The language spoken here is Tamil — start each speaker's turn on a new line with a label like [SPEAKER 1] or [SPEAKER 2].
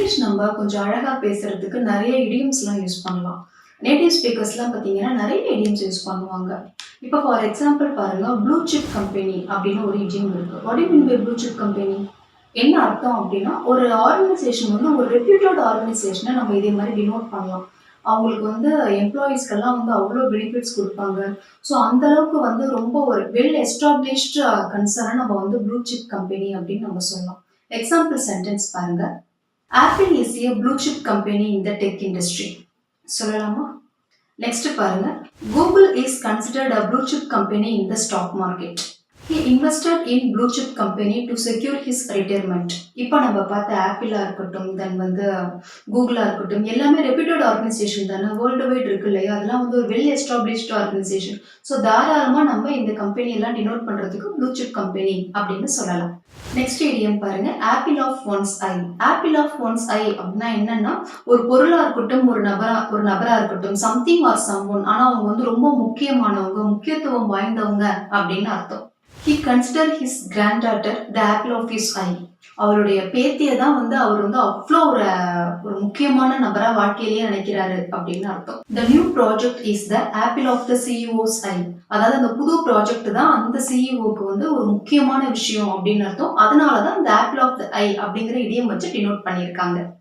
[SPEAKER 1] இங்கிலீஷ் நம்ம கொஞ்சம் அழகா பேசுறதுக்கு நெறைய இடியம்ஸ்லாம் யூஸ் பண்ணலாம். நேட்டிவ் ஸ்பீக்கர்ஸ்லாம் பார்த்தீங்கன்னா, நெறைய இடியம்ஸ் யூஸ் பண்ணுவாங்க. இப்போ ஃபார் எக்ஸாம்பிள் பாருங்க, ப்ளூ சிப் கம்பெனி அப்படின்னு ஒரு இடியம் இருக்கு. What you mean by blue chip company? என்ன அர்த்தம் அப்படின்னா, ஒரு ஆர்கனைசேஷன் வந்து ஒரு ரெப்யூட்டட் ஆர்கனைசேஷன நம்ம இதே மாரி டினோட் பண்ணலாம். அவங்களுக்கு வந்து எம்ப்ளாயீஸ்க்கெல்லாம் வந்து அவ்ளோ பெனிஃபிட்ஸ் குடுப்பாங்க. ஸோ அந்த அளவுக்கு வந்து ரொம்ப ஒரு வெல் எஸ்டாப்ளிஷ்டு கன்சர்ன நம்ம வந்து ப்ளூ சிப் கம்பெனி அப்படின்னு நம்ம சொல்லலாம். எக்ஸாம்பிள் சென்டென்ஸ் பாருங்க. Apple is a blue chip company in the tech industry. சொல்லலாமா? நெக்ஸ்ட் பாருங்க. Google is considered a blue chip company in the stock market. He invested in blue chip company to secure his retirement. இப்போ நம்ம பார்த்த ஆப்பிளா இருக்கட்டும், தென் வந்து கூகுளா இருக்கட்டும், எல்லாமே ரெப்யூட்டட் ஆர்கனைசேஷன் தானே. வேர்ல்டு வைட் இருக்கு இல்லையா? அதெல்லாம் வந்து ஒரு வெல் எஸ்டாப்ளிஷ்டு ஆர்கனைசேஷன். ஸோ தாராளமா நம்ம இந்த கம்பெனி எல்லாம் டினோட் பண்றதுக்கு ப்ளூ சிப் கம்பெனி அப்படின்னு சொல்லலாம். நெக்ஸ்ட் இடியம் பாருங்க. Apple of one's eye. Apple of one's eye அப்படின்னா என்னன்னா, ஒரு பொருளா இருக்கட்டும், ஒரு நபரா இருக்கட்டும், சம்திங் ஆர் சம்ஒன். ஆனா அவங்க வந்து ரொம்ப முக்கியமானவங்க, முக்கியத்துவம் வாய்ந்தவங்க அப்படின்னு அர்த்தம். He considered his granddaughter the apple of his eye. அவருடைய பேத்திய தான் வந்து அவர் வந்து அவ்ளோ ஒரு ஒரு முக்கியமான நபரா வாழ்க்கையிலேயே நினைக்கிறாரு அப்படின்னு அர்த்தம். The new project is the apple of the CEO's eye. அதாவது அந்த புது ப்ராஜெக்ட் தான் அந்த சிஇஓக்கு வந்து ஒரு முக்கியமான விஷயம் அப்படின்னு அர்த்தம். அதனால தான் இந்த ஆப்பிள் ஆஃப் த ஐ அப்படிங்கிற இடியம் வச்சு டினோட் பண்ணியிருக்காங்க.